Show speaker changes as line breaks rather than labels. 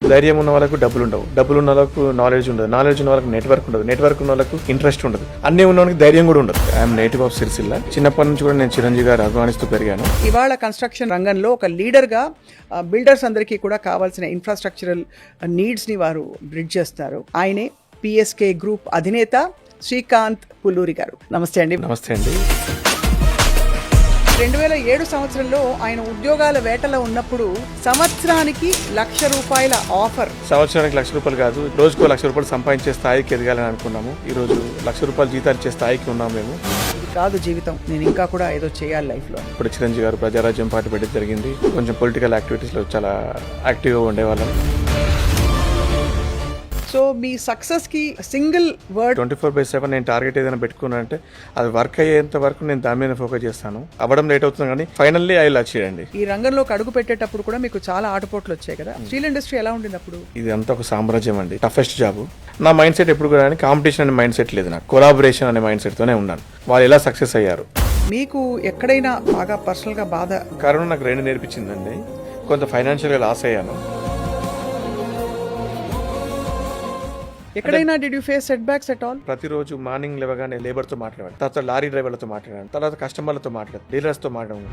ధైర్యం ఉన్న వాళ్ళకు డబ్బులు ఉండవు, డబ్బులు ఉన్న వాళ్ళకు నాలెడ్జ్ ఉండదు, నాలెడ్జ్ ఉన్న వాళ్ళకి నెట్వర్క్ ఉండదు, నెట్వర్క్ ఉన్న వాళ్ళకు ఇంట్రెస్ట్ ఉండదు, అన్ని ఉన్న వాళ్ళకి ధైర్యం కూడా ఉండదు. I'm native of Sircilla. చిన్నప్పటి నుంచి కూడా నేను చిరంజీవి గారు అభిమానిస్తూ పెరిగాను.
ఇవాళ కన్స్ట్రక్షన్ రంగంలో ఒక లీడర్గా బిల్డర్స్ అందరికీ కూడా కావాల్సిన ఇన్ఫ్రాస్ట్రక్చరల్ నీడ్స్ని వారు బ్రిడ్జ్ చేస్తారు. ఆయనే పిఎస్కే గ్రూప్ అధినేత శ్రీకాంత్ పుల్లూరి గారు. నమస్తే అండి.
నమస్తే అండి.
2007 సంవత్సరంలో ఆయన ఉద్యోగాల వేటలో ఉన్నప్పుడు సంవత్సరానికి ₹1,00,000 ఆఫర్.
సంవత్సరానికి ₹1,00,000 కాదు, రోజుకో ₹1,00,000 సంపాదించే స్థాయికి ఎదగాలని అనుకున్నాము. ఈ రోజు ₹1,00,000 జీతాలు ఇచ్చే స్థాయికి ఉన్నాము మేము.
ఇది కాదు జీవితం, నేను ఇంకా కూడా ఏదో చేయాలి లైఫ్లో.
ఇప్పుడు చిరంజీవి గారు ప్రజారాజ్యం పార్టీ పెట్టడం జరిగింది. కొంచెం పొలిటికల్ యాక్టివిటీస్లో చాలా యాక్టివ్గా ఉండేవాళ్ళం.
సో మీ సక్సెస్కి సింగిల్ వర్డ్?
24/7 నేను టార్గెట్ ఏదైనా పెట్టుకున్నానంటే అది వర్క్ అయ్యేంత వరకు నేను దాని మీద ఫోకస్ చేస్తాను. అవ్వడం లేట్ అవుతుంది కానీ ఫైనల్లీ ఐ విల్ అచీవ్ అండి.
ఈ రంగంలోకి అడుగు పెట్టేటప్పుడు కూడా మీకు చాలా ఆటపోట్లు వచ్చాయి కదా. స్టీల్ ఇండస్ట్రీ ఎలా ఉండింది అప్పుడు?
ఇది అంతా ఒక సామ్రాజ్యం అండి, టఫెస్ట్ జాబ్. నా మైండ్ సెట్ ఎప్పుడు కూడా కాంపిటీషన్ అనే మైండ్ సెట్ లేదు, నాకు కొలాబరేషన్ అనే మైండ్ సెట్ తోనే ఉన్నాను. వాళ్ళు ఎలా సక్సెస్ అయ్యారు.
మీకు ఎక్కడైనా బాగా పర్సనల్గా బాధ?
కరోనా నాకు 2 నేర్పించిందండి. కొంత ఫైనాన్షియల్గా లాస్ అయ్యాను.
ఎక్కడైనా did you face set backs at all?
ప్రతిరోజు మార్నింగ్ లేవగానే లేబర్తో మాట్లాడాను, తర్వాత లారీ డ్రైవర్లతో మాట్లాడాను, తర్వాత కస్టమర్లతో మాట్లాడాను, డీలర్స్తో మాట్లాడాను.